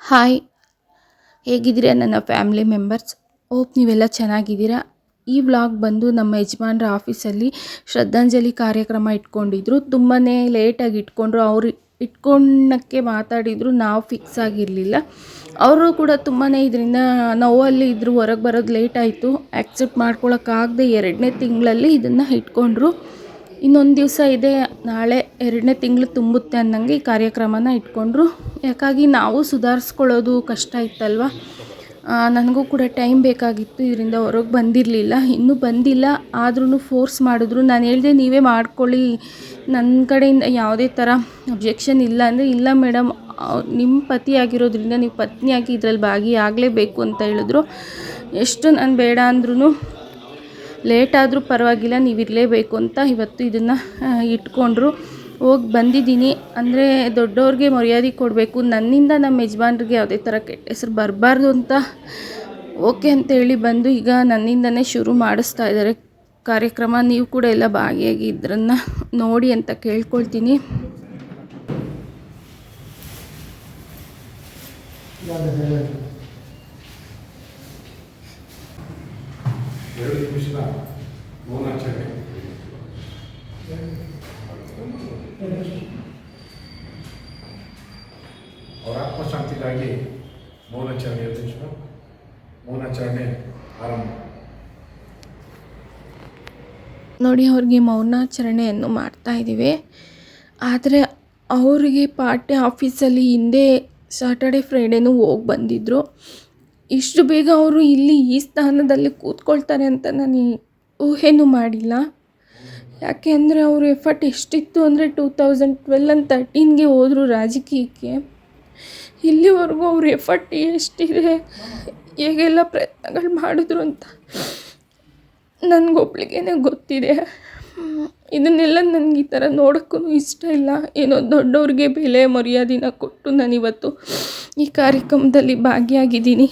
Hi, ಹೇಗಿದ್ದೀರಾ ನನ್ನ family members? Hope ನೀವೆಲ್ಲ ಚೆನ್ನಾಗಿದ್ದೀರಾ. ಈ ವ್ಲಾಗ್ ಬಂದು ನಮ್ಮ ಯಜಮಾನ್ರ ಆಫೀಸಲ್ಲಿ ಶ್ರದ್ಧಾಂಜಲಿ ಕಾರ್ಯಕ್ರಮ ಇಟ್ಕೊಂಡಿದ್ರು. ತುಂಬಾ ಲೇಟಾಗಿ ಇಟ್ಕೊಂಡ್ರು. ಅವರು ಇಟ್ಕೊಳ್ಳೋಕ್ಕೆ ಮಾತಾಡಿದ್ರು, ನಾವು ಫಿಕ್ಸ್ ಆಗಿರಲಿಲ್ಲ. ಅವರು ಕೂಡ ತುಂಬಾ ಇದರಿಂದ ನೋವಲ್ಲಿ ಇದ್ದರು. ಹೊರಗೆ ಬರೋದು ಲೇಟ್ ಆಯಿತು. ಆ್ಯಕ್ಸೆಪ್ಟ್ ಮಾಡ್ಕೊಳಕ್ಕಾಗದೆ 2ನೇ ತಿಂಗಳಲ್ಲಿ ಇದನ್ನು ಇಟ್ಕೊಂಡ್ರು. ಇನ್ನೊಂದು ದಿವಸ ಇದೆ, ನಾಳೆ 2ನೇ ತಿಂಗಳು ತುಂಬುತ್ತೆ ಅನ್ನಂಗೆ ಈ ಕಾರ್ಯಕ್ರಮನ ಇಟ್ಕೊಂಡ್ರು. ಯಾಕಾಗಿ ನಾವು ಸುಧಾರಿಸ್ಕೊಳ್ಳೋದು ಕಷ್ಟ ಇತ್ತಲ್ವ. ನನಗೂ ಕೂಡ ಟೈಮ್ ಬೇಕಾಗಿತ್ತು. ಇದರಿಂದ ಹೊರಗೆ ಬಂದಿರಲಿಲ್ಲ, ಇನ್ನೂ ಬಂದಿಲ್ಲ. ಆದ್ರೂ ಫೋರ್ಸ್ ಮಾಡಿದ್ರು. ನಾನು ಹೇಳಿದೆ, ನೀವೇ ಮಾಡ್ಕೊಳ್ಳಿ, ನನ್ನ ಕಡೆಯಿಂದ ಯಾವುದೇ ಥರ ಅಬ್ಜೆಕ್ಷನ್ ಇಲ್ಲ ಅಂದರೆ, ಇಲ್ಲ ಮೇಡಮ್, ನಿಮ್ಮ ಪತಿ ಆಗಿರೋದ್ರಿಂದ ನೀವು ಪತ್ನಿಯಾಗಿ ಇದರಲ್ಲಿ ಭಾಗಿಯಾಗಲೇಬೇಕು ಅಂತ ಹೇಳಿದ್ರು. ಎಷ್ಟು ನಾನು ಬೇಡ ಅಂದ್ರೂ ಲೇಟ್ ಆದರೂ ಪರವಾಗಿಲ್ಲ, ನೀವು ಇರಲೇಬೇಕು ಅಂತ ಇವತ್ತು ಇದನ್ನು ಇಟ್ಕೊಂಡ್ರು. ಹೋಗಿ ಬಂದಿದ್ದೀನಿ. ಅಂದರೆ ದೊಡ್ಡವ್ರಿಗೆ ಮರ್ಯಾದೆ ಕೊಡಬೇಕು, ನನ್ನಿಂದ ನಮ್ಮ ಯಜಮಾನ್ರಿಗೆ ಯಾವುದೇ ಥರ ಕೆಟ್ಟ ಹೆಸರು ಬರಬಾರ್ದು ಅಂತ ಓಕೆ ಅಂತೇಳಿ ಬಂದು ಈಗ ನನ್ನಿಂದನೇ ಶುರು ಮಾಡಿಸ್ತಾ ಇದ್ದಾರೆ ಕಾರ್ಯಕ್ರಮ. ನೀವು ಕೂಡ ಎಲ್ಲ ಭಾಗಿಯಾಗಿ ಇದನ್ನು ನೋಡಿ ಅಂತ ಕೇಳ್ಕೊಳ್ತೀನಿ. ಅವರ ಆತ್ಮಶಾಂತಿಗಾಗಿ ಮೌನಾಚರಣೆ ಯತ್ನಿಸುವ. ಮೌನಾಚರಣೆ ಆರಂಭ. ನೋಡಿ, ಅವ್ರಿಗೆ ಮೌನಾಚರಣೆಯನ್ನು ಮಾಡ್ತಾಯಿದ್ದೀವಿ. ಆದರೆ ಅವರಿಗೆ ಪಾರ್ಟಿ ಆಫೀಸಲ್ಲಿ ಹಿಂದೆ ಸಾಟರ್ಡೆ ಫ್ರೈಡೇನೂ ಹೋಗಿ ಬಂದಿದ್ದರು. ಇಷ್ಟು ಬೇಗ ಅವರು ಇಲ್ಲಿ ಈ ಸ್ಥಾನದಲ್ಲಿ ಕೂತ್ಕೊಳ್ತಾರೆ ಅಂತ ನಾನು ಊಹೆನೂ ಮಾಡಿಲ್ಲ. ಯಾಕೆ ಅಂದರೆ ಅವರು ಎಫರ್ಟ್ ಎಷ್ಟಿತ್ತು ಅಂದರೆ 2012 and 13ಗೆ ಹೋದರು ರಾಜಕೀಯಕ್ಕೆ. ಇಲ್ಲಿವರೆಗೂ ಅವ್ರ ಎಫರ್ಟ್ ಎಷ್ಟಿದೆ, ಹೇಗೆಲ್ಲ ಪ್ರಯತ್ನಗಳು ಮಾಡಿದ್ರು ಅಂತ ನನಗೊಬ್ಳಿಗೇ ಗೊತ್ತಿದೆ. ಇದನ್ನೆಲ್ಲ ನನಗೆ ಈ ಥರ ನೋಡೋಕ್ಕೂ ಇಷ್ಟ ಇಲ್ಲ. ಏನೋ ದೊಡ್ಡವ್ರಿಗೆ ಬೆಲೆ ಮರ್ಯಾದೆನ ಕೊಟ್ಟು ನಾನಿವತ್ತು ಈ ಕಾರ್ಯಕ್ರಮದಲ್ಲಿ ಭಾಗಿಯಾಗಿದ್ದೀನಿ.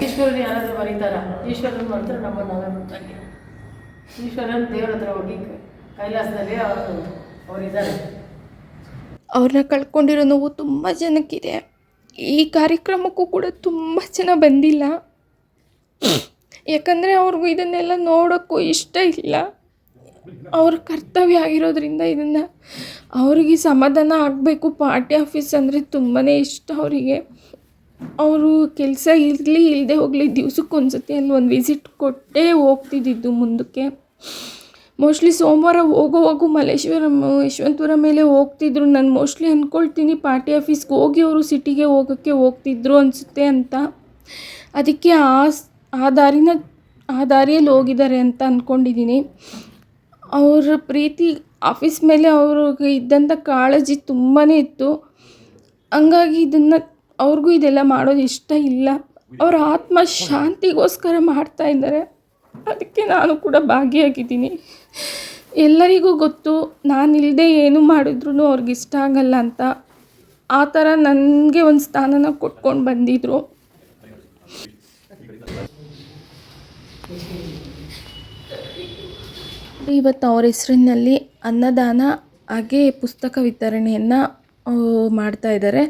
ಈಶ್ವರನ ಯಾರಾದರೂ ಬರೀತಾರ? ಈಶ್ವರನ ಮಾಡ್ತಾರೆ, ನಮ್ಮನ್ನು ನಾವೇ ಮಾಡ್ತಾರೆ. ಈಶ್ವರನ ದೇವ್ರ ಹತ್ರ ಹೋಗಿ ಕೈಲಾಸದಲ್ಲಿ ಅವರಿದ್ದಾರೆ. ಅವ್ರನ್ನ ಕಳ್ಕೊಂಡಿರೋ ನೋವು ತುಂಬ ಜನಕ್ಕಿದೆ. ಈ ಕಾರ್ಯಕ್ರಮಕ್ಕೂ ಕೂಡ ತುಂಬ ಜನ ಬಂದಿಲ್ಲ. ಯಾಕಂದರೆ ಅವ್ರಿಗೂ ಇದನ್ನೆಲ್ಲ ನೋಡೋಕ್ಕೂ ಇಷ್ಟ ಇಲ್ಲ. ಅವ್ರ ಕರ್ತವ್ಯ ಆಗಿರೋದ್ರಿಂದ ಇದನ್ನು ಅವ್ರಿಗೆ ಸಮಾಧಾನ ಆಗಬೇಕು. ಪಾರ್ಟಿ ಆಫೀಸ್ ಅಂದರೆ ತುಂಬಾ ಇಷ್ಟ ಅವರಿಗೆ. ಅವರು ಕೆಲಸ ಇರಲಿ ಇಲ್ಲದೆ ಹೋಗಲಿ ದಿವ್ಸಕ್ಕೊಂದ್ಸತಿ ಅಲ್ಲಿ ಒಂದು ವಿಸಿಟ್ ಕೊಟ್ಟೇ ಹೋಗ್ತಿದ್ದಿದ್ದು ಮುಂದಕ್ಕೆ. ಮೋಸ್ಟ್ಲಿ ಸೋಮವಾರ ಹೋಗುವಾಗೂ ಮಲ್ಲೇಶ್ವರಂ ಯಶವಂತಪುರ ಮೇಲೆ ಹೋಗ್ತಿದ್ರು. ನಾನು ಮೋಸ್ಟ್ಲಿ ಅಂದ್ಕೊಳ್ತೀನಿ ಪಾರ್ಟಿ ಆಫೀಸ್ಗೆ ಹೋಗಿ ಅವರು ಸಿಟಿಗೆ ಹೋಗ್ತಿದ್ರು ಅನಿಸುತ್ತೆ ಅಂತ. ಅದಕ್ಕೆ ಆ ದಾರಿಯಲ್ಲಿ ಹೋಗಿದ್ದಾರೆ ಅಂತ ಅಂದ್ಕೊಂಡಿದ್ದೀನಿ. ಅವರ ಪ್ರೀತಿ ಆಫೀಸ್ ಮೇಲೆ ಅವ್ರಿಗೆ ಇದ್ದಂಥ ಕಾಳಜಿ ತುಂಬಾ ಇತ್ತು. ಹಂಗಾಗಿ ಅವ್ರಿಗೂ ಇದೆಲ್ಲ ಮಾಡೋದು ಇಷ್ಟ ಇಲ್ಲ. ಅವರ ಆತ್ಮ ಶಾಂತಿಗೋಸ್ಕರ ಮಾಡ್ತಾ ಇದ್ದಾರೆ. ಅದಕ್ಕೆ ನಾನು ಕೂಡ ಭಾಗಿಯಾಗಿದ್ದೀನಿ. ಎಲ್ಲರಿಗೂ ಗೊತ್ತು, ನಾನಿಲ್ಲದೆ ಏನು ಮಾಡಿದ್ರೂ ಅವ್ರಿಗೆ ಇಷ್ಟ ಆಗಲ್ಲ ಅಂತ. ಆ ಥರ ನನಗೆ ಒಂದು ಸ್ಥಾನನ ಕೊಟ್ಕೊಂಡು ಬಂದಿದ್ರು. ಇವತ್ತು ಅವ್ರ ಹೆಸರಿನಲ್ಲಿ ಅನ್ನದಾನ ಹಾಗೆ ಪುಸ್ತಕ ವಿತರಣೆಯನ್ನು ಮಾಡ್ತಾಯಿದ್ದಾರೆ.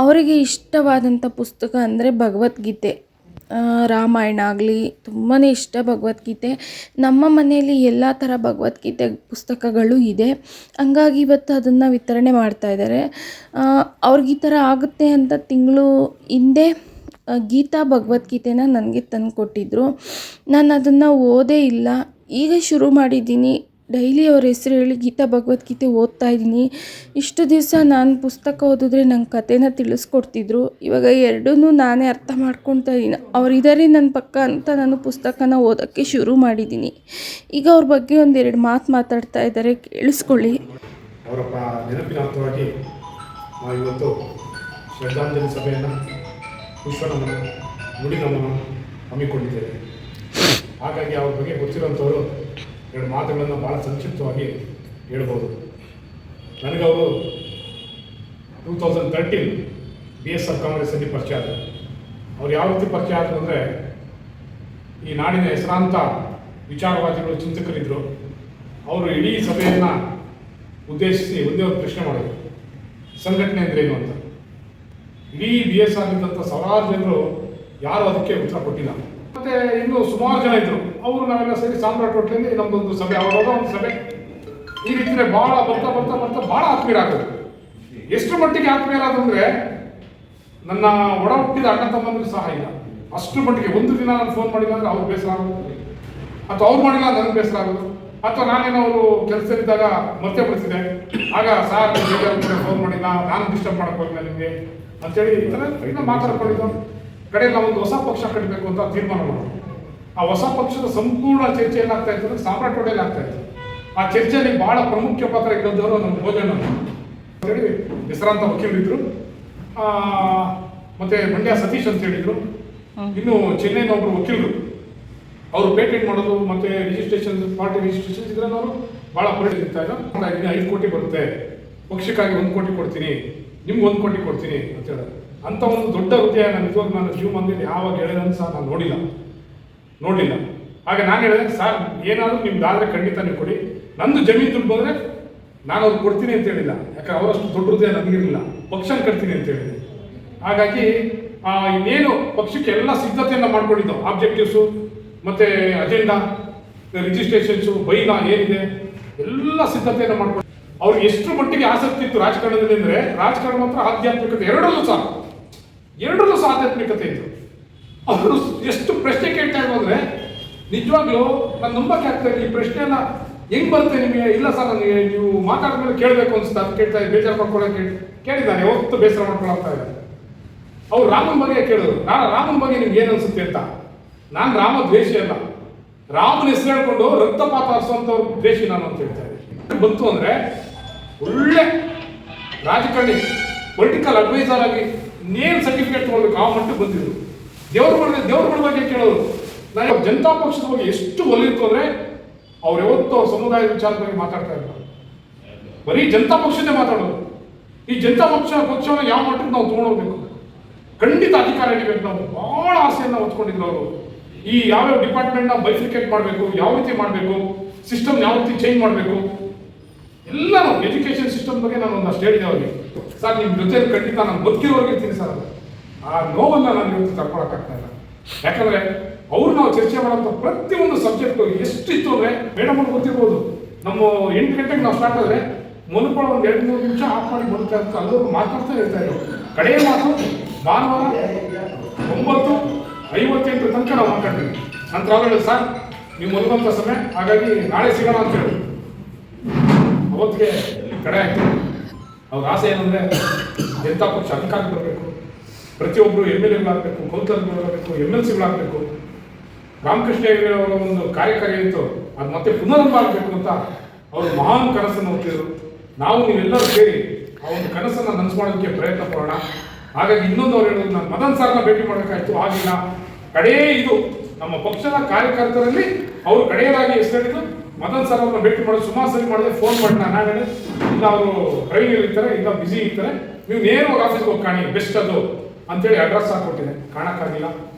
ಅವರಿಗೆ ಇಷ್ಟವಾದಂಥ ಪುಸ್ತಕ ಅಂದರೆ ಭಗವದ್ಗೀತೆ, ರಾಮಾಯಣ ಆಗಲಿ ತುಂಬಾ ಇಷ್ಟ ಭಗವದ್ಗೀತೆ. ನಮ್ಮ ಮನೆಯಲ್ಲಿ ಎಲ್ಲ ಥರ ಭಗವದ್ಗೀತೆ ಪುಸ್ತಕಗಳು ಇದೆ. ಹಂಗಾಗಿ ಇವತ್ತು ಅದನ್ನು ವಿತರಣೆ ಮಾಡ್ತಾಯಿದ್ದಾರೆ. ಅವ್ರಿಗೆ ಈ ಥರ ಆಗುತ್ತೆ ಅಂತ ತಿಂಗಳು ಹಿಂದೆ ಗೀತಾ ಭಗವದ್ಗೀತೆನ ನನಗೆ ತಂದು ಕೊಟ್ಟಿದ್ದರು. ನಾನು ಅದನ್ನು ಓದೇ ಇಲ್ಲ. ಈಗ ಶುರು ಮಾಡಿದ್ದೀನಿ. ಡೈಲಿ ಅವ್ರ ಹೆಸರು ಹೇಳಿ ಗೀತಾ ಭಗವದ್ಗೀತೆ ಓದ್ತಾ ಇದ್ದೀನಿ. ಇಷ್ಟು ದಿವಸ ನಾನು ಪುಸ್ತಕ ಓದಿದ್ರೆ ನಂಗೆ ಕಥೆನ ತಿಳಿಸ್ಕೊಡ್ತಿದ್ರು. ಇವಾಗ ಎರಡೂ ನಾನೇ ಅರ್ಥ ಮಾಡ್ಕೊಳ್ತಾ ಇದ್ದೀನಿ. ಅವರಿದ್ದಾರೆ ನನ್ನ ಪಕ್ಕ ಅಂತ ನಾನು ಪುಸ್ತಕನ ಓದೋಕ್ಕೆ ಶುರು ಮಾಡಿದ್ದೀನಿ. ಈಗ ಅವ್ರ ಬಗ್ಗೆ ಒಂದೆರಡು ಮಾತಾಡ್ತಾ ಇದ್ದಾರೆ, ಕೇಳಿಸ್ಕೊಳ್ಳಿ. ಅವರ ನೆನಪಿನಾರ್ಥವಾಗಿ ನಾವು ಇವತ್ತು ಶ್ರದ್ಧಾಂಜಲಿ ಸಭೆಯನ್ನು, ಪುಷ್ಪನಮನ, ನುಡಿನಮನ ಹಮ್ಮಿಕೊಂಡಿದ್ದೇವೆ. ಹಾಗಾಗಿ ಅವ್ರ ಬಗ್ಗೆ ಗೊತ್ತಿರೋಂಥವರು ಎರಡು ಮಾತುಗಳನ್ನು ಭಾಳ ಸಂಕ್ಷಿಪ್ತವಾಗಿ ಹೇಳ್ಬೋದು. ನನಗವರು 2013 BSF ಕಾಂಗ್ರೆಸ್ಸಲ್ಲಿ ಪರಿಚಯ ಆದರು. ಅವ್ರು ಯಾವ ರೀತಿ ಪರಿಚಯ ಆದರು ಅಂದರೆ, ಈ ನಾಡಿನ ಹೆಸರಾಂತ ವಿಚಾರವಾದಿಗಳು, ಚಿಂತಕರಿದ್ದರು. ಅವರು ಇಡೀ ಸಭೆಯನ್ನು ಉದ್ದೇಶಿಸಿ ಒಂದೇ ಒಂದು ಪ್ರಶ್ನೆ ಮಾಡಿದ್ರು, ಸಂಘಟನೆ ಅಂದ್ರೆ ಏನು ಅಂತ. ಇಡೀ ಬಿ ಎಸ್ ಆಗಿದ್ದಂಥ ಸಾವಿರಾರು ಜನರು ಯಾರು ಅದಕ್ಕೆ ಉತ್ತರ ಕೊಟ್ಟಿಲ್ಲ. ಮತ್ತೆ ಇನ್ನು ಸುಮಾರು ಜನ ಇದ್ರು, ಅವರು ನಾವೆಲ್ಲ ಸೇರಿ ಸಾಮ್ರಾಟ್ ಹೋಟ್ಲಲ್ಲಿ ನಮ್ದೊಂದು ಸಭೆ, ಅವಾಗ ಒಂದು ಸಭೆ. ಈ ರೀತಿಯೇ ಭಾಳ ಬರ್ತಾ ಬರ್ತಾ ಬರ್ತಾ ಭಾಳ ಆತ್ಮೀಯರಾಗೋದು. ಎಷ್ಟು ಮಟ್ಟಿಗೆ ಆತ್ಮೀಯರಾದ್ರು ಅಂದರೆ ನನ್ನ ಒಡ ಹುಟ್ಟಿದ ಅಣ್ಣ ತಮ್ಮಂದಿರು ಸಹ ಇಲ್ಲ. ಅಷ್ಟು ಮಟ್ಟಿಗೆ ಒಂದು ದಿನ ನಾನು ಫೋನ್ ಮಾಡಿಲ್ಲ ಅಂದರೆ ಅವ್ರು ಬೇಸರ ಆಗೋದು, ಅಥವಾ ಅವ್ರು ಮಾಡಿಲ್ಲ ನನಗೆ ಬೇಸರ ಆಗೋದು, ಅಥವಾ ನಾನೇನೋ ಅವರು ಕೆಲಸದಲ್ಲಿದ್ದಾಗ ಮತ್ತೆ ಬಿಡ್ತಿದ್ದೆ, ಆಗ ಸಾರ್ ಫೋನ್ ಮಾಡಿಲ್ಲ, ನಾನು ಡಿಸ್ಟರ್ಬ್ ಮಾಡಕ್ಕೆ ಹೋಗಿಲ್ಲ ನಿಮಗೆ ಅಂತೇಳಿ ಈ ಥರ ಇನ್ನೂ ಮಾತಾಡ್ಕೊಂಡಿದ್ದು. ಕಡೆ ನಾವೊಂದು ಹೊಸ ಪಕ್ಷ ಕಟ್ಟಬೇಕು ಅಂತ ತೀರ್ಮಾನ ಮಾಡೋದು. ಆ ಹೊಸ ಪಕ್ಷದ ಸಂಪೂರ್ಣ ಚರ್ಚೆ ಏನಾಗ್ತಾ ಇತ್ತು ಅಂದರೆ ಸಾಮ್ರಾಟ್ ಹೋಟೆಲ್ ಆಗ್ತಾ ಇತ್ತು. ಆ ಚರ್ಚೆಯಲ್ಲಿ ಬಹಳ ಪ್ರಮುಖ ಪಾತ್ರ ಇದ್ದವರು ನಮ್ಮ ಭೋಜನ ಅಂತೇಳಿ ಹೆಸರಾಂತ ವಕೀಲರಿದ್ರು, ಮತ್ತೆ ಮಂಡ್ಯ ಸತೀಶ್ ಅಂತ ಹೇಳಿದ್ರು, ಇನ್ನು ಚೆನ್ನೈನ ಒಬ್ಬರು ವಕೀಲರು, ಅವರು ಪೇಟೆಂಟ್ ಮಾಡೋದು ಮತ್ತೆ ರಿಜಿಸ್ಟ್ರೇಷನ್, ಪಾರ್ಟಿ ರಿಜಿಸ್ಟ್ರೇಷನ್ ಇದ್ರಲ್ಲಿ ಅವರು ಭಾಳ ಪರಿಣತಿ ಇರ್ತಾ ಇದ್ರು. 5 ಕೋಟಿ ಬರುತ್ತೆ, ಪಕ್ಷಕ್ಕಾಗಿ 1 ಕೋಟಿ ಕೊಡ್ತೀನಿ, ನಿಮ್ಗೆ 1 ಕೋಟಿ ಕೊಡ್ತೀನಿ ಅಂತ ಹೇಳೋದು. ಅಂಥ ಒಂದು ದೊಡ್ಡ ಹುದ್ದೆ ನನ್ನ ಜೀವನದಲ್ಲಿ ಯಾವಾಗ ಹೇಳಿದಂತ ಸಹ ನಾನು ನೋಡಲಿಲ್ಲ. ಹಾಗೆ ನಾನು ಹೇಳಿದೆ, ಸರ್ ಏನಾದರೂ ನಿಮ್ದಾದರೆ ಖಂಡಿತ ನೀವು ಕೊಡಿ, ನಂದು ಜಮೀನು ದುಡ್ಡು ಬಂದರೆ ನಾನು ಅವ್ರಿಗೆ ಕೊಡ್ತೀನಿ ಅಂತ ಹೇಳಿಲ್ಲ. ಯಾಕಂದ್ರೆ ಅವರಷ್ಟು ದೊಡ್ಡ ಹೃದಯ ನನಗಿರಲಿಲ್ಲ, ಪಕ್ಷನ ಕಟ್ತೀನಿ ಅಂತ ಹೇಳಿದೆ. ಹಾಗಾಗಿ ಇನ್ನೇನು ಪಕ್ಷಕ್ಕೆ ಎಲ್ಲ ಸಿದ್ಧತೆಯನ್ನು ಮಾಡ್ಕೊಂಡಿದ್ದವು, ಆಬ್ಜೆಕ್ಟಿವ್ಸು ಮತ್ತು ಅಜೆಂಡಾ, ರಿಜಿಸ್ಟ್ರೇಷನ್ಸು, ಬೈಲಾ ಏನಿದೆ ಎಲ್ಲ ಸಿದ್ಧತೆಯನ್ನು ಮಾಡ್ಕೊಂಡು ಅವ್ರಿಗೆ ಎಷ್ಟು ಮಟ್ಟಿಗೆ ಆಸಕ್ತಿ ಇತ್ತು ರಾಜಕಾರಣದಲ್ಲಿ ಅಂದರೆ, ರಾಜಕಾರಣ ಮಾತ್ರ ಆಧ್ಯಾತ್ಮಿಕತೆ ಎರಡರಲ್ಲೂ ಸಹ ಆಧ್ಯಾತ್ಮಿಕತೆ ಇತ್ತು. ಅವರು ಎಷ್ಟು ಪ್ರಶ್ನೆ ಕೇಳ್ತಾ ಇದ್ರು ಅಂದರೆ ನಿಜವಾಗ್ಲೂ ನಾನು ನಂಬಕ್ಕೆ ಆಗ್ತಾ ಇದೆ. ಈ ಪ್ರಶ್ನೆಯನ್ನ ಹೆಂಗ್ ಬರುತ್ತೆ ನಿಮಗೆ? ಇಲ್ಲ ಸರ್, ನನಗೆ ನೀವು ಮಾತಾಡಿದ್ಮೇಲೆ ಕೇಳಬೇಕು ಅನ್ಸುತ್ತೆ, ಅದು ಕೇಳ್ತಾ ಇದ್ದೆ, ಬೇಜಾರು ಮಾಡ್ಕೊಳ್ಳೋಕೆ ಕೇಳಿದ್ದಾನೆ, ಯಾವತ್ತು ಬೇಸರ ಮಾಡ್ಕೊಳ್ತಾ ಇದ್ದಾರೆ. ಅವ್ರು ರಾಮನ ಬಗ್ಗೆ ಕೇಳಿದ್ರು, ನಾನು ರಾಮನ ಬಗ್ಗೆ ನಿಮ್ಗೆ ಏನು ಅನ್ಸುತ್ತೆ ಅಂತ. ನಾನು ರಾಮ ದ್ವೇಷಿ ಅಲ್ಲ, ರಾಮನ ಹೆಸರು ಹೇಳ್ಕೊಂಡು ರಕ್ತಪಾತ ಹರಿಸುವಂಥವ್ರು ದ್ವೇಷಿ ನಾನು ಅಂತ ಹೇಳ್ತಾ ಇದ್ದೆ. ಬಂತು ಅಂದರೆ ಒಳ್ಳೆ ರಾಜಕಾರಣಿ, ಪೊಲಿಟಿಕಲ್ ಅಡ್ವೈಸರ್ ಆಗಿ ಇನ್ನೇನು ಸರ್ಟಿಫಿಕೇಟ್ ತೊಗೊಳ್ಬೇಕು ಆ ಮಟ್ಟಕ್ಕೆ ಬಂದಿದ್ರು. ದೇವ್ರ ಬಗ್ಗೆ ಕೇಳೋರು. ನಾನು ಜನತಾ ಪಕ್ಷದ ಬಗ್ಗೆ ಎಷ್ಟು ಒಲಿಯಿತ್ತು ಅಂದರೆ ಅವ್ರು ಯಾವತ್ತೂ ಅವ್ರ ಸಮುದಾಯದ ವಿಚಾರದ ಬಗ್ಗೆ ಮಾತಾಡ್ತಾ ಇದ್ದಾರೆ, ಬರೀ ಜನತಾ ಪಕ್ಷದೇ ಮಾತಾಡೋದು. ಈ ಜನತಾ ಪಕ್ಷವನ್ನು ಯಾವ ಮಟ್ಟಕ್ಕೆ ನಾವು ತೊಗೊಂಡೋಗ್ಬೇಕು, ಖಂಡಿತ ಅಧಿಕಾರ ಹಿಡಿಬೇಕು ನಾವು ಭಾಳ ಆಸೆಯನ್ನು ಹೊತ್ಕೊಂಡಿದ್ರು ಅವರು. ಈ ಯಾವ್ಯಾವ ಡಿಪಾರ್ಟ್ಮೆಂಟ್ನ ಬೈಫಿಕೇಟ್ ಮಾಡಬೇಕು, ಯಾವ ರೀತಿ ಮಾಡಬೇಕು, ಸಿಸ್ಟಮ್ ಯಾವ ರೀತಿ ಚೇಂಜ್ ಮಾಡಬೇಕು, ಎಲ್ಲನೂ ಎಜುಕೇಷನ್ ಸಿಸ್ಟಮ್ ಬಗ್ಗೆ ನಾನು ಒಂದಷ್ಟು ಹೇಳಿದೆ ಅವ್ರಿಗೆ. ಸರ್ ನಿಮ್ಮ ಜೊತೆ ಖಂಡಿತ ನಾನು ಬದುಕಿರೋರ್ಗೆ ಇರ್ತೀನಿ ಸರ್. ಆ ನೋವನ್ನು ನಾನು ಇವತ್ತು ತಡ್ಕೊಳಕ್ಕಾಗ್ತಾ ಇಲ್ಲ. ಯಾಕಂದರೆ ಅವ್ರು ನಾವು ಚರ್ಚೆ ಮಾಡೋಂಥ ಪ್ರತಿಯೊಂದು ಸಬ್ಜೆಕ್ಟು ಎಷ್ಟಿತ್ತು ಅಂದರೆ, ಮೇಡಮ್ ಅವ್ರು ಗೊತ್ತಿರ್ಬೋದು, ನಮ್ಮ 8 ಗಂಟೆಗೆ ನಾವು ಸ್ಟಾರ್ಟ್ ಆದರೆ ಮಲ್ಕೊಳ್ಳೋ ಒಂದು 2-3 ನಿಮಿಷ ಆಫ್ ಮಾಡಿ ಬರುತ್ತೆ ಅಂತ ಅಲ್ಲೂ ಮಾತಾಡ್ತಾ ಇರ್ತಾ ಇದ್ರು. ಕಡೆಯ ಮಾತು ಭಾನುವಾರ 9:58 ತನಕ ನಾವು ಮಾತಾಡ್ತೀವಿ. ನಂತರ ಅವ್ರು ಸರ್ ನೀವು ಮಲಗುವಂಥ ಸಮಯ, ಹಾಗಾಗಿ ನಾಳೆ ಸಿಗೋಣ ಅಂತ ಹೇಳಿ ಅವತ್ತಿಗೆ ಕಡೆ ಆಗ್ತದೆ. ಅವ್ರ ಆಸೆ ಏನಂದರೆ ಜನತಾ ಪಕ್ಷ ಅಧಿಕಾರಕ್ಕೆ ಬರಬೇಕು, ಪ್ರತಿಯೊಬ್ಬರು MLAಗಳಾಗಬೇಕು, ಕೌನ್ಸಿಲರ್ಗಳಾಗಬೇಕು, MLCಗಳಾಗಬೇಕು. ರಾಮಕೃಷ್ಣ ಹೆಗಡೆ ಅವರ ಒಂದು ಕಾರ್ಯಕಾರಿ ಇತ್ತು, ಅದು ಮತ್ತೆ ಪುನರಂಭ ಆಗಬೇಕು ಅಂತ ಅವರು ಮಹಾನ್ ಕನಸನ್ನು ಹೊತ್ತಿದ್ರು. ನಾವು ನೀವೆಲ್ಲರೂ ಸೇರಿ ಆ ಒಂದು ಕನಸನ್ನು ನನಸು ಮಾಡೋದಕ್ಕೆ ಪ್ರಯತ್ನ ಪಡೋಣ. ಹಾಗಾಗಿ ಇನ್ನೊಂದು ಅವ್ರು ಹೇಳೋದು, ನಾನು ಮದನ್ ಸರ್ನ ಭೇಟಿ ಮಾಡೋಕ್ಕಾಯ್ತು, ಆಗಿಲ್ಲ. ಕಡೇ ಇದು ನಮ್ಮ ಪಕ್ಷದ ಕಾರ್ಯಕರ್ತರಲ್ಲಿ ಅವರು ಕಡೆಯದಾಗಿ ಹೆಸರಿದ್ದು ಮದನ್ ಸರ್ ಅವ್ರನ್ನ ಭೇಟಿ ಮಾಡೋದು ಸುಮಾರು ಸರಿ ಮಾಡಿದೆ. ಫೋನ್ ಮಾಡಿ ನಾನು ಹೇಳಿದೆ, ಇಲ್ಲ ಅವರು ಟ್ರೈನಲ್ಲಿ ಇರ್ತಾರೆ, ಇಲ್ಲ ಬ್ಯುಸಿ ಇರ್ತಾರೆ, ನೀವು ನೇರವಾಗಿ ಆಫೀಸ್ಗೆ ಹೋಗಿ ಕಾಣಿ, ಬೆಸ್ಟ್ ಅದು ಅಂತೇಳಿ ಅಡ್ರೆಸ್ ಹಾಕೊಟ್ಟಿದೆ. ಕಾಣಕ್ಕಾಗಿಲ್ಲ.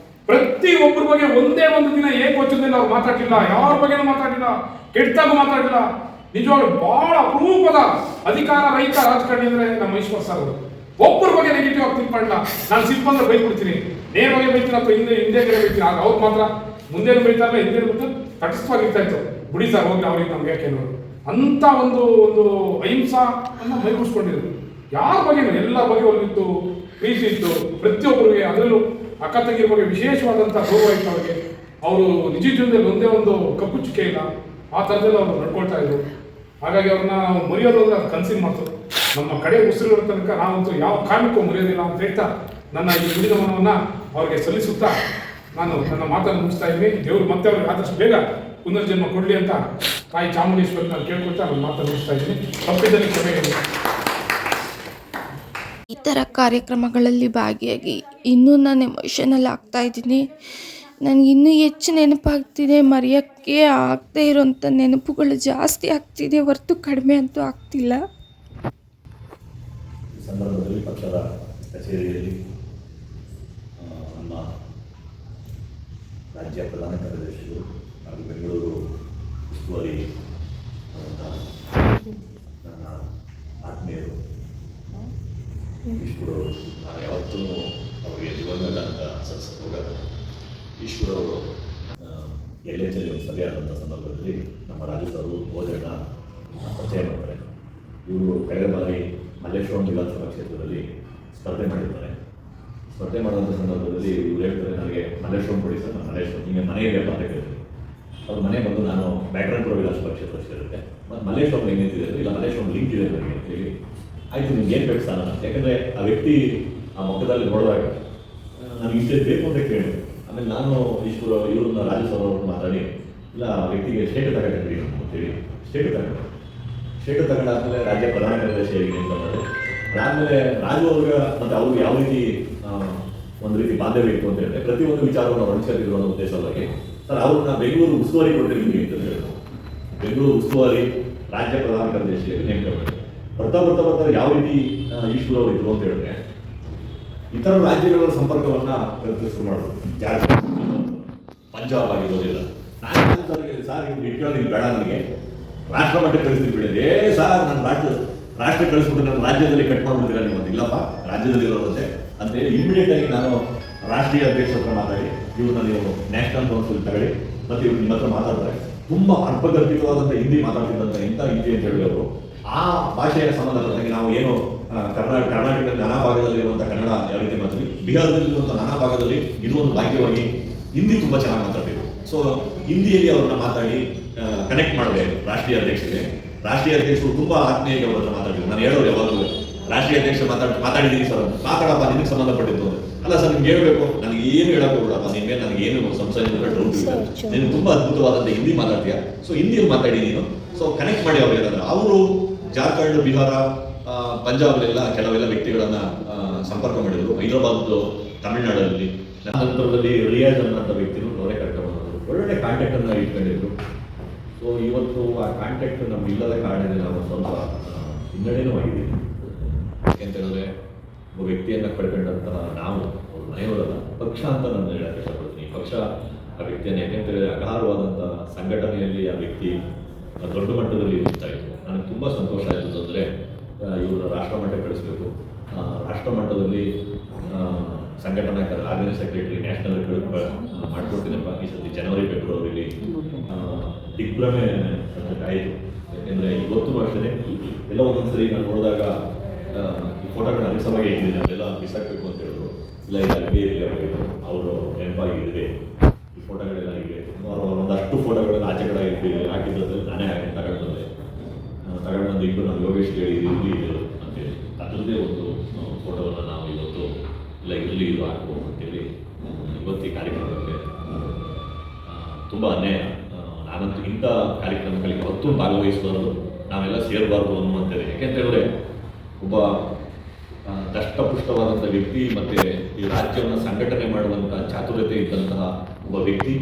ಪ್ರತಿ ಒಬ್ಬರ ಬಗ್ಗೆ ಒಂದೇ ಒಂದು ದಿನ ಏಕವಚನದಲ್ಲಿ ಅವ್ರು ಮಾತಾಡಿಲ್ಲ, ಯಾರ ಬಗ್ಗೆನೂ ಮಾತಾಡಿಲ್ಲ, ಕೆಟ್ಟಾಗೂ ಮಾತಾಡಿಲ್ಲ. ನಿಜವಾಗ್ಲೂ ಬಹಳ ಅಪರೂಪದ ಅಧಿಕಾರ ರಹಿತ ರಾಜಕಾರಣಿ ಅಂದರೆ ನಮ್ಮ ಈಶ್ವರ್ ಸರ್ ಅವರು. ಒಬ್ಬರ ಬಗ್ಗೆ ನೆಗೆಟಿವ್ ಆಗಿ ತಿಳ್ಕ್ ಮಾಡಲ್ಲ. ನಾನು ಸಿಟ್ಟು ಬಂದ್ರೆ ಬೈದ್ಬಿಡ್ತೀನಿ, ನೇರವಾಗಿ ಬೈತೀನಿ ಅಥವಾ ಹಿಂದೆ ಕಡೆ ಬೈತೀನಿ. ಆಗ ಅವ್ರು ಮಾತ್ರ ಮುಂದೇನು ಬೈತಾರಲ್ಲ ಹಿಂದೆ ಬಿಟ್ಟು ತಟಸ್ಥವಾಗಿರ್ತಾ ಇತ್ತು. ಬಿಡಿ ಸರ್ ಹೋಗಿ ಅವ್ರಿಗೆ ನಮ್ಗೆ ಯಾಕೆ ಅನ್ನೋರು ಅಂತ ಒಂದು ಅಹಿಂಸಾವನ್ನು ಮೈಗೂಡಿಸ್ಕೊಂಡಿದ್ರು. ಯಾರ ಬಗ್ಗೆನೂ ಎಲ್ಲ ಬಗ್ಗೆ ಒಂದಿತ್ತು, ಪ್ರೀತಿ ಇತ್ತು ಪ್ರತಿಯೊಬ್ಬರಿಗೆ. ಅದರಲ್ಲೂ ಅಕ್ಕ ತಂಗಿರ ಬಗ್ಗೆ ವಿಶೇಷವಾದಂಥ ಗೌರವ ಇತ್ತು ಅವರಿಗೆ. ಅವರು ನಿಜ ಜೀವನದಲ್ಲಿ ಒಂದೇ ಒಂದು ಕಪ್ಪು ಚುಕ್ಕೆ ಇಲ್ಲ, ಆ ಥರದಲ್ಲಿ ಅವರು ನಡ್ಕೊಳ್ತಾ ಇದ್ರು. ಹಾಗಾಗಿ ಅವ್ರನ್ನ ನಾವು ಮರೆಯೋದು ಅಂದರೆ ಅದು ಕನ್ಸಿನ್ ಮಾಡ್ತದೆ. ನಮ್ಮ ಕಡೆ ಉಸಿರಿರೋ ತನಕ ನಾವಂತೂ ಯಾವ ಕಾರಣಕ್ಕೂ ಮರೆಯೋದಿಲ್ಲ ಅಂತ ಹೇಳ್ತಾ ನನ್ನ ಈ ನುಡಿನಮನವನ್ನು ಅವ್ರಿಗೆ ಸಲ್ಲಿಸುತ್ತಾ ನಾನು ನನ್ನ ಮಾತನ್ನು ಮುಗಿಸ್ತಾ ಇದ್ದೀನಿ. ದೇವರು ಮತ್ತೆ ಅವ್ರಿಗೆ ಆದಷ್ಟು ಬೇಗ ಪುನರ್ಜನ್ಮ ಕೊಡಲಿ ಅಂತ ತಾಯಿ ಚಾಮುಂಡೇಶ್ವರಿ ನಾನು ಕೇಳ್ಕೊಳ್ತಾ ನನ್ನ ಮಾತನ್ನು ಮುಗಿಸ್ತಾ ಇದ್ದೀನಿ. ತಪ್ಪಿದಲ್ಲಿ ಕ್ಷಮೆಗೆ. ಈ ಥರ ಕಾರ್ಯಕ್ರಮಗಳಲ್ಲಿ ಭಾಗಿಯಾಗಿ ಇನ್ನೂ ನಾನು ಎಮೋಷನಲ್ ಆಗ್ತಾ ಇದ್ದೀನಿ. ನನಗೆ ಇನ್ನೂ ಹೆಚ್ಚು ನೆನಪಾಗ್ತಿದೆ, ಮರೆಯೋಕ್ಕೆ ಆಗದೇ ಇರೋಂಥ ನೆನಪುಗಳು ಜಾಸ್ತಿ ಆಗ್ತಿದೆ ಹೊರತು ಕಡಿಮೆ ಅಂತೂ ಆಗ್ತಿಲ್ಲ. ಈ ಸಂದರ್ಭದಲ್ಲಿ ಪಕ್ಷದ ಕಚೇರಿಯಲ್ಲಿ ನಮ್ಮ ರಾಜ್ಯ ಪ್ರಧಾನ ಕಾರ್ಯದರ್ಶಿಗಳು ಹಾಗೂ ಬೆಂಗಳೂರು ಉಸ್ತುವಾರಿ ನನ್ನ ಆತ್ಮೀಯರು. ಈಶ್ವರವರು ನಾನು ಯಾವತ್ತೂ ಅವರಿಗೆ ದಿವಂಗತ ಅಂತ ಸಲ್ಲಿಸಕ್ಕೆ ಹೋಗಲ್ಲ. ಈಶ್ವರವರು LHL ಒಂದು ಸಭೆಯಾದಂಥ ಸಂದರ್ಭದಲ್ಲಿ ನಮ್ಮ ರಾಜು ಸರ್ ಹೋದೆಲ್ಲ ಪರಿಚಯ ಮಾಡ್ತಾರೆ. ಇವರು ಕಳೆದ ಬಾರಿ ಮಲ್ಲೇಶ್ವರಂ ವಿಧಾನಸಭಾ ಕ್ಷೇತ್ರದಲ್ಲಿ ಸ್ಪರ್ಧೆ ಮಾಡಿರ್ತಾರೆ. ಸ್ಪರ್ಧೆ ಮಾಡುವಂಥ ಸಂದರ್ಭದಲ್ಲಿ ಇವರು ಹೇಳ್ತಾರೆ, ನನಗೆ ಮಲ್ಲೇಶ್ವರಂ ಕೊಡಿ ಸರ್, ನಾನು ಮಲ್ಲೇಶ್ವರಂ ನಿಮಗೆ ಮನೆಗೆ ಅಂತ ಕೇಳ್ತೀನಿ. ಅವ್ರ ಮನೆ ಬಂದು ನಾನು ಬ್ಯಾಕ್ಗ್ರೌಂಡ್ ವಿಧಾನಸಭಾ ಕ್ಷೇತ್ರ ಸೇರುತ್ತೆ, ಮತ್ತು ಮಲ್ಲೇಶ್ವರಂ ಹೆಂಗೆ ನಿಂತಿದೆ ಇಲ್ಲ ಮಲ್ಲೇಶ್ವರಂ ಲಿಂಕ್ ಇದೆ ನನಗೆ ಅಂತ ಹೇಳಿ, ಆಯಿತು ನಿಮ್ಗೆ ಏನು ಬೇಕು ಸ್ಥಾನ ಅಂತ. ಯಾಕಂದರೆ ಆ ವ್ಯಕ್ತಿ ಆ ಮುಖದಲ್ಲಿ ನೋಡಿದಾಗ ನನಗೆ ಇಷ್ಟೇ ಬೇಕು ಅಂತ ಕೇಳಿ, ಆಮೇಲೆ ನಾನು ಇವ್ರನ್ನ ರಾಜು ಸರ್ ಅವ್ರನ್ನ ಮಾತಾಡಿ ಇಲ್ಲ ಆ ವ್ಯಕ್ತಿಗೆ ಸ್ಟೇಟ್ ತಗೊಂಡಿದ್ರಿ ಅಂತೇಳಿ ಸ್ಟೇಟ್ ತಗೊಂಡಾದ್ಮೇಲೆ ರಾಜ್ಯ ಪ್ರಧಾನ ಕಾರ್ಯದರ್ಶಿಯಾಗಿ ನೇಮಕ ಮಾಡಿ, ಅದಾದಮೇಲೆ ರಾಜು ಅವ್ರಿಗೆ ಮತ್ತು ಅವ್ರಿಗೆ ಯಾವ ರೀತಿ ಒಂದು ರೀತಿ ಬಾಂಧವ್ಯ ಇತ್ತು ಅಂತ ಹೇಳಿದ್ರೆ ಪ್ರತಿಯೊಂದು ವಿಚಾರವನ್ನು ಹಂಚ್ಕೊತಿದ್ರು ಅನ್ನೋ ಉದ್ದೇಶವಾಗಿ ಸರ್ ಅವ್ರನ್ನ ಬೆಂಗಳೂರು ಉಸ್ತುವಾರಿ ಕೊಟ್ಟಿದ್ದೀನಿ ಅಂತ ಹೇಳಿದ್ರು. ಬೆಂಗಳೂರು ಉಸ್ತುವಾರಿ ರಾಜ್ಯ ಪ್ರಧಾನ ಕಾರ್ಯದರ್ಶಿಯಾಗಿ ನೇಮಕ ಮಾಡಿ ಬರ್ತಾ ಯಾವ ರೀತಿ ಈಶ್ವರ ಅವರು ಇದ್ರು ಅಂತ ಹೇಳಿದ್ರೆ ಇತರ ರಾಜ್ಯಗಳ ಸಂಪರ್ಕವನ್ನ ಶುರು ಮಾಡೋದು. ಜಾರ್ಖಂಡ್, ಪಂಜಾಬ್ ಆಗಿರೋದಿಲ್ಲ. ನಾನು ಸರ್ ಇವ್ರು ಇಟ್ಕೊಳ್ಳೋದು ಬೇಡ, ನನಗೆ ರಾಷ್ಟ್ರ ಮಟ್ಟಕ್ಕೆ ಕಳಿಸ್ತೀನಿ ಬಿಡಿದೆ. ಸರ್ ನನ್ನ ರಾಷ್ಟ್ರ ಕಳಿಸ್ಬಿಟ್ಟು ನನ್ನ ರಾಜ್ಯದಲ್ಲಿ ಕಟ್ ಮಾಡ್ಬಿಡ್ತೀರಾ ನೀವು? ಇಲ್ಲಪ್ಪ, ರಾಜ್ಯದಲ್ಲಿ ಇರೋದಂತೆ ಅಂತೇಳಿ ಇಮಿಡಿಯೇಟ್ ಆಗಿ ನಾನು ರಾಷ್ಟ್ರೀಯ ಅಧ್ಯಕ್ಷ ಹತ್ರ ಮಾತಾಡಿ ಇವ್ರನ್ನ ನೀವು ನ್ಯಾಷನಲ್ ಕೌನ್ಸಿಲ್ ತಗೊಳ್ಳಿ ಮತ್ತು ಇವ್ರು ನಿಮ್ಮ ಹತ್ರ ಮಾತಾಡ್ತಾರೆ. ತುಂಬ ಅರ್ಪಕಲ್ಪಿತವಾದಂಥ ಹಿಂದಿ ಮಾತಾಡ್ತಿದ್ದಂಥ ಇಂಥ ಹಿಂದಿ ಅಂತ ಹೇಳಿ ಅವರು ಆ ಭಾಷೆಯ ಸಂಬಂಧಪಟ್ಟಾಗಿ ನಾವು ಏನು ಕರ್ನಾಟಕದ ನಾನಾ ಭಾಗದಲ್ಲಿರುವಂಥ ಕನ್ನಡ ಯಾವ ರೀತಿ ಮಾತಾಡಿ, ಬಿಹಾರದಲ್ಲಿರುವಂಥ ನಾನಾ ಭಾಗದಲ್ಲಿ ಇದು ಒಂದು ಭಾಗ್ಯವಾಗಿ ಹಿಂದಿ ತುಂಬ ಚೆನ್ನಾಗಿ ಮಾತಾಡ್ತಿದ್ರು. ಸೊ ಹಿಂದಿಯಲ್ಲಿ ಅವ್ರನ್ನ ಮಾತಾಡಿ ಕನೆಕ್ಟ್ ಮಾಡಬೇಕು ರಾಷ್ಟ್ರೀಯ ಅಧ್ಯಕ್ಷರಿಗೆ. ರಾಷ್ಟ್ರೀಯ ಅಧ್ಯಕ್ಷರು ತುಂಬ ಆತ್ಮೀಯವಾಗಿ ಅವ್ರ ಹತ್ರ ಮಾತಾಡಿದ್ರು. ನಾನು ಹೇಳೋರು ಯಾವಾಗಲೂ ರಾಷ್ಟ್ರೀಯ ಅಧ್ಯಕ್ಷ ಮಾತಾಡಿದ್ದೀನಿ ಸರ್, ಮಾತಾಡಪ್ಪ ನಿನಗೆ ಸಂಬಂಧಪಟ್ಟಿದ್ದು ಅಂತ. ಅಲ್ಲ ಸರ್ ನಿಮ್ಗೆ ಹೇಳ್ಬೇಕು, ನನಗೆ ಏನು ಹೇಳೋಕ್ಕೋಗ್ಬಿಡಪ್ಪ, ನಿಮ್ಮ ಮೇಲೆ ನನಗೇನು ಸಂಶಯ ಡೌಟ್ ಇಲ್ಲ, ನೀನು ತುಂಬ ಅದ್ಭುತವಾದಂಥ ಹಿಂದಿ ಮಾತಾಡ್ತೀಯ, ಸೊ ಹಿಂದಿಯಲ್ಲಿ ಮಾತಾಡಿ ನೀನು. ಸೊ ಕನೆಕ್ಟ್ ಮಾಡಿ ಅವ್ರು ಏನಂದ್ರೆ ಅವರು ಜಾರ್ಖಂಡ್, ಬಿಹಾರ, ಪಂಜಾಬ್ಲೆಲ್ಲ ಕೆಲವೆಲ್ಲ ವ್ಯಕ್ತಿಗಳನ್ನ ಸಂಪರ್ಕ ಮಾಡಿದರು. ಹೈದರಾಬಾದ್, ತಮಿಳುನಾಡಲ್ಲಿ, ನಂತರದಲ್ಲಿ ರಿಯಾಜ್ ಅನ್ನೋಂಥ ವ್ಯಕ್ತಿನೂ ಅವರೇ ಕರ್ಕೊಂಡು ಬಂದರು. ಒಳ್ಳೊಳ್ಳೆ ಕಾಂಟ್ಯಾಕ್ಟನ್ನು ಇಟ್ಕೊಂಡಿದ್ರು. ಸೊ ಇವತ್ತು ಆ ಕಾಂಟ್ಯಾಕ್ಟ್ ನಮ್ಗೆ ಇಲ್ಲದ ಕಾರಣದಿಂದ ನಾವು ಸ್ವಲ್ಪ ಹಿನ್ನಡೆನೂ ಆಗಿದ್ದೀವಿ. ಯಾಕೆಂತ ಹೇಳಿದ್ರೆ ಒಬ್ಬ ವ್ಯಕ್ತಿಯನ್ನು ಕಳ್ಕೊಂಡಂತಹ ನಾವು ಅವ್ರ ಮನೆಯವರಲ್ಲ, ಪಕ್ಷ ಅಂತ ನಾನು ಹೇಳಕ್ಕೆ ಇಷ್ಟಪಡ್ತೀನಿ. ಪಕ್ಷ ಆ ವ್ಯಕ್ತಿಯನ್ನು ಯಾಕೆಂತೇಳಿದ್ರೆ ಅಗಾಧವಾದಂಥ ಸಂಘಟನೆಯಲ್ಲಿ ಆ ವ್ಯಕ್ತಿ ದೊಡ್ಡ ಮಟ್ಟದಲ್ಲಿ ಇರ್ತಾ ಇತ್ತು. ನನಗೆ ತುಂಬ ಸಂತೋಷ ಆಯಿತು ಅಂದರೆ ಇವರು ರಾಷ್ಟ್ರ ಮಟ್ಟಕ್ಕೆ ಕಳಿಸ್ಬೇಕು. ರಾಷ್ಟ್ರ ಮಟ್ಟದಲ್ಲಿ ಸಂಘಟನಾ ಆರ್ಗನೈಸ್ ಸೆಕ್ರೆಟರಿ ನ್ಯಾಷನಲ್ ಮಾಡ್ಕೊಡ್ತೀನಪ್ಪ ಈ ಸತಿ ಜನವರಿ ಫೆಬ್ರವರಿಲಿ ದಿಗ್ಭ್ರಮೆ ಆಯಿತು. ಯಾಕೆಂದರೆ ಇವತ್ತು ಅಷ್ಟೇ ಎಲ್ಲ ಒಂದೊಂದು ಸರಿ ನಾನು ನೋಡಿದಾಗ ಈ ಫೋಟೋಗಳನ್ನ ಅನಿಸವಾಗಿ ಇದ್ದೀನಿ ಅದೆಲ್ಲ ಬಿಸಾಕಬೇಕು ಅಂತ ಹೇಳಿದ್ರು. ಇಲ್ಲ ಇಲ್ಲ ಅಲ್ಲಿಗೆ ಇರಲಿ ಅವರು ನೆನಪಾಗಿ ಇದೆ ಈ ಫೋಟೋಗಳೆಲ್ಲ ಇದೆ. ಒಂದಷ್ಟು ಫೋಟೋಗಳನ್ನು ಆಚೆ ಕಡೆ ಹಾಕಿದ್ರಲ್ಲಿ ನಾನೇ ತಗೊಂಡು ಇಟ್ಟು ನಾವು ಯೋಗೇಶ್ ಹೇಳಿ ಇರಲಿ ಇದು ಅಂತೇಳಿ ಅದರದ್ದೇ ಒಂದು ಫೋಟೋವನ್ನು ನಾವು ಇವತ್ತು ಇಲ್ಲ ಇರಲಿ ಇದು ಹಾಕ್ಬೋದು ಅಂತೇಳಿ ಇವತ್ತು ಈ ಕಾರ್ಯಕ್ರಮಕ್ಕೆ ತುಂಬ ಅನ್ಯಾಯ. ನಾನಂತೂ ಇಂಥ ಕಾರ್ಯಕ್ರಮಗಳಿಗೆ ಹೊತ್ತು ಭಾಗವಹಿಸಬಾರದು, ನಾವೆಲ್ಲ ಸೇರಬಾರ್ದು ಅನ್ನುವಂಥದ್ದು. ಯಾಕೆಂತ ಹೇಳಿದ್ರೆ ಒಬ್ಬ ದಷ್ಟಪುಷ್ಟವಾದಂಥ ವ್ಯಕ್ತಿ ಮತ್ತು ಈ ರಾಜ್ಯವನ್ನು ಸಂಘಟನೆ ಮಾಡುವಂಥ ಚಾತುರ್ಯತೆ ಇದ್ದಂತಹ ಒಬ್ಬ ವ್ಯಕ್ತಿ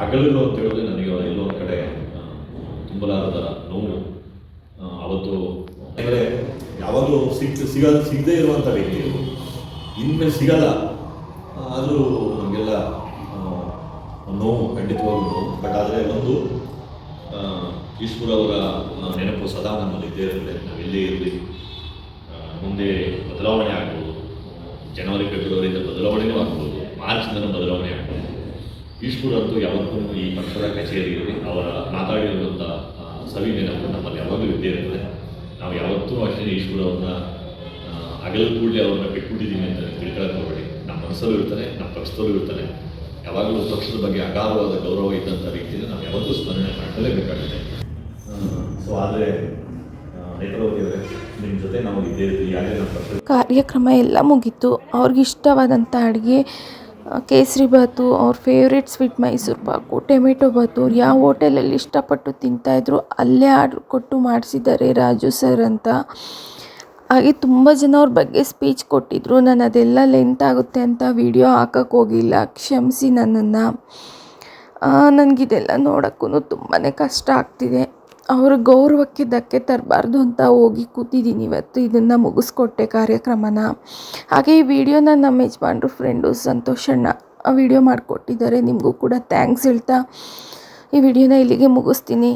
ಅಗಲಿದ್ರು ಅಂತ ಹೇಳಿದ್ರೆ ನನಗೆ ಎಲ್ಲೋ ಒಂದು ಕಡೆ ತುಂಬಲಾರದ ನೋವು. ಅವತ್ತು ಅಂದರೆ ಯಾವಾಗಲೂ ಸಿಗದೇ ಇರುವಂಥ ವ್ಯಕ್ತಿ ಇನ್ಮೇಲೆ ಸಿಗಲ್ಲ, ಅದು ನಮಗೆಲ್ಲ ನೋವು, ಖಂಡಿತವಾಗೂ ನೋವು. ಬಟ್ ಆದರೆ ಒಂದು ಈಶ್ವರ ಅವರ ನೆನಪು ಸದಾ ನಮ್ಮಲ್ಲಿ ಇದ್ದೇ ಇರುತ್ತೆ. ನಾವೆಲ್ಲೇ ಇರಲಿ ಮುಂದೆ ಬದಲಾವಣೆ ಆಗ್ಬೋದು, ಜನವರಿ ಫೆಬ್ರವರಿಯಿಂದ ಬದಲಾವಣೆಯೂ ಆಗ್ಬೋದು, ಮಾರ್ಚ್ನಿಂದ ಬದಲಾವಣೆ ಆಗ್ಬೋದು. ಈಶ್ವರ ಅಂತೂ ಯಾವತ್ತೂ ಈ ಪಕ್ಷದ ಕಚೇರಿಯಲ್ಲಿ ಅವರ ಮಾತಾಡಿರುವಂಥ ಸವಿ ನೆನಪು ನಮ್ಮಲ್ಲಿ ಯಾವಾಗಲೂ ಇದ್ದೇ ಇರುತ್ತೆ. ನಾವು ಯಾವತ್ತೂ ಅಷ್ಟೇ ಈಶ್ವರ ಅವ್ರನ್ನ ಅಗಲ ಕೂಡಲೇ ಅವ್ರನ್ನ ಬಿಟ್ಬಿಟ್ಟಿದ್ದೀವಿ ಅಂತ ತಿಳ್ಕೊಳ್ಳೋಕೆ ಹೋಗಬೇಡಿ. ನಮ್ಮ ಮನಸ್ಸಲ್ಲೂ ಇರ್ತಾನೆ, ನಮ್ಮ ಪಕ್ಷದಲ್ಲೂ ಇರ್ತಾನೆ. ಯಾವಾಗಲೂ ಪಕ್ಷದ ಬಗ್ಗೆ ಅಗಾಧವಾದ ಗೌರವ ಇದ್ದಂಥ ವ್ಯಕ್ತಿನ ನಾವು ಯಾವತ್ತೂ ಸ್ಮರಣೆ ಮಾಡಲೇಬೇಕಾಗುತ್ತೆ. ಸೊ ಆದರೆ ನೇತ್ರಾವತಿ ಅವರೇ, ನಿಮ್ಮ ಜೊತೆ ನಾವು ಇದ್ದೇ ಇರ್ತೀವಿ. ಯಾರೇ ನಮ್ಮ ಪಕ್ಷ ಕಾರ್ಯಕ್ರಮ ಎಲ್ಲ ಮುಗೀತು. ಅವ್ರಿಗೆ ಇಷ್ಟವಾದಂಥ ಅಡುಗೆ ಕೇಸರಿ ಬಾತು, ಅವ್ರ favourite sweet Mysore pak, tomato bath, ಅವ್ರು ಯಾವ ಹೋಟೆಲಲ್ಲಿ ಇಷ್ಟಪಟ್ಟು ತಿಂತಾಯಿದ್ರು ಅಲ್ಲೇ ಆರ್ಡ್ರ್ ಕೊಟ್ಟು ಮಾಡಿಸಿದ್ದಾರೆ ರಾಜು ಸರ್ ಅಂತ. ಹಾಗೆ ತುಂಬ ಜನ ಅವ್ರ ಬಗ್ಗೆ ಸ್ಪೀಚ್ ಕೊಟ್ಟಿದ್ರು. ನಾನು ಅದೆಲ್ಲ ಲೆಂತ್ ಆಗುತ್ತೆ ಅಂತ ವಿಡಿಯೋ ಹಾಕೋಕ್ಕೆ ಹೋಗಿಲ್ಲ, ಕ್ಷಮಿಸಿ ನನ್ನನ್ನು. ನನಗಿದೆಲ್ಲ ನೋಡೋಕ್ಕೂ ತುಂಬಾ ಕಷ್ಟ ಆಗ್ತಿದೆ. ಅವ್ರ ಗೌರವಕ್ಕೆ ಧಕ್ಕೆ ತರಬಾರ್ದು ಅಂತ ಹೋಗಿ ಕೂತಿದ್ದೀನಿ ಇವತ್ತು. ಇದನ್ನು ಮುಗಿಸ್ಕೊಟ್ಟೆ ಕಾರ್ಯಕ್ರಮನ. ಹಾಗೆ ಈ ವಿಡಿಯೋನ ನಮ್ಮ ಯಜಮಾನ್ರು ಫ್ರೆಂಡು ಸಂತೋಷಣ್ಣ ವಿಡಿಯೋ ಮಾಡಿಕೊಟ್ಟಿದ್ದಾರೆ. ನಿಮಗೂ ಕೂಡ ಥ್ಯಾಂಕ್ಸ್ ಹೇಳ್ತಾ ಈ ವಿಡಿಯೋನ ಇಲ್ಲಿಗೆ ಮುಗಿಸ್ತೀನಿ.